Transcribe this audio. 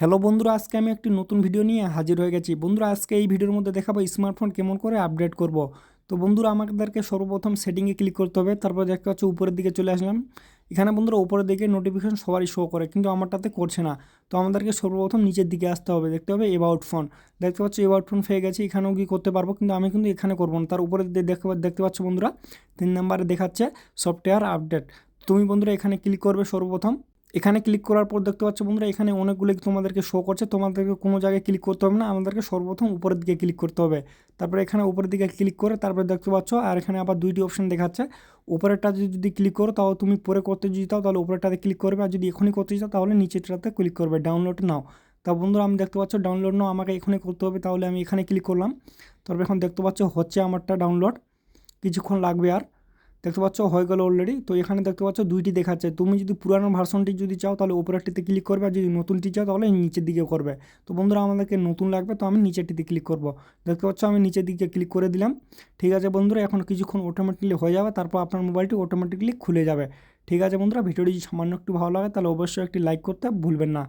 Hello বন্ধুরা, আজকে আমি একটি নতুন ভিডিও নিয়ে হাজির হয়ে গেছি। বন্ধুরা, আজকে এই ভিডিওর মধ্যে দেখাবো স্মার্টফোন কেমন করে আপডেট করব। তো বন্ধুরা, আমাদেরকে সর্বপ্রথম সেটিংয়ে ক্লিক করতে হবে। তারপর দেখতে পাচ্ছ উপরের দিকে চলে আসলাম। এখানে বন্ধুরা উপরের দিকে নোটিফিকেশন সবারই শো করে, কিন্তু আমারটাতে করছে না। তো আমাদেরকে সর্বপ্রথম নিচের দিকে আসতে হবে, দেখতে হবে এবাউট ফোন। দেখতে পাচ্ছ এবাউট ফোন পেয়ে গেছি, এখানেও কি করতে পারবো, কিন্তু আমি কিন্তু এখানে করবো না। তার উপরে দেখতে পাচ্ছ বন্ধুরা 3 নম্বরে দেখাচ্ছে সফটওয়্যার আপডেট। তুমি বন্ধুরা এখানে ক্লিক করবে সর্বপ্রথম। এখানে ক্লিক করার পর দেখতে পাচ্ছ বন্ধুরা এখানে অনেকগুলো তোমাদেরকে শো করছে। তোমাদেরকে কোনো জায়গায় ক্লিক করতে হবে না, আমাদেরকে সর্বপ্রথম উপরের দিকে ক্লিক করতে হবে। তারপরে এখানে উপরের দিকে ক্লিক করে তারপরে দেখতে পাচ্ছ আর এখানে আবার দুইটি অপশন দেখাচ্ছে। উপরেরটা যদি ক্লিক করো তাও তুমি পরে করতে যদি চাও তাহলে উপরেরটাতে ক্লিক করবে, আর যদি এখনই করতে চাও তাহলে নিচেরটাতে ক্লিক করবে ডাউনলোড নাও। তা বন্ধুরা, আমি দেখতে পাচ্ছ ডাউনলোড নাও আমাকে এখনই করতে হবে, তাহলে আমি এখানে ক্লিক করলাম। তারপরে এখন দেখতে পাচ্ছ হচ্ছে আমারটা ডাউনলোড, কিছুক্ষণ লাগবে। আর দেখতে পাচ্ছ হয়ে গেল অলরেডি। তো এখানে দেখতে পাচ্ছ দুইটি দেখাচ্ছে। তুমি যদি পুরানো ভার্সনটি যদি চাও তাহলে উপরেরটিতে ক্লিক করবে, আর যদি নতুনটি চাও তাহলে নিচের দিকে করবে। তো বন্ধুরা, আমাদেরকে নতুন লাগবে, তো আমি নিচেরটিতে ক্লিক করব। দেখতে পাচ্ছ আমি নিচের দিকে ক্লিক করে দিলাম। ঠিক আছে বন্ধুরা, এখন কিছুক্ষণ অটোমেটিকলি হয়ে যাবে, তারপর আপনার মোবাইলটি অটোমেটিকলি খুলে যাবে। ঠিক আছে বন্ধুরা, ভিডিওটি যদি সামান্য একটু ভালো লাগে তাহলে অবশ্যই একটি লাইক করতে ভুলবেন না।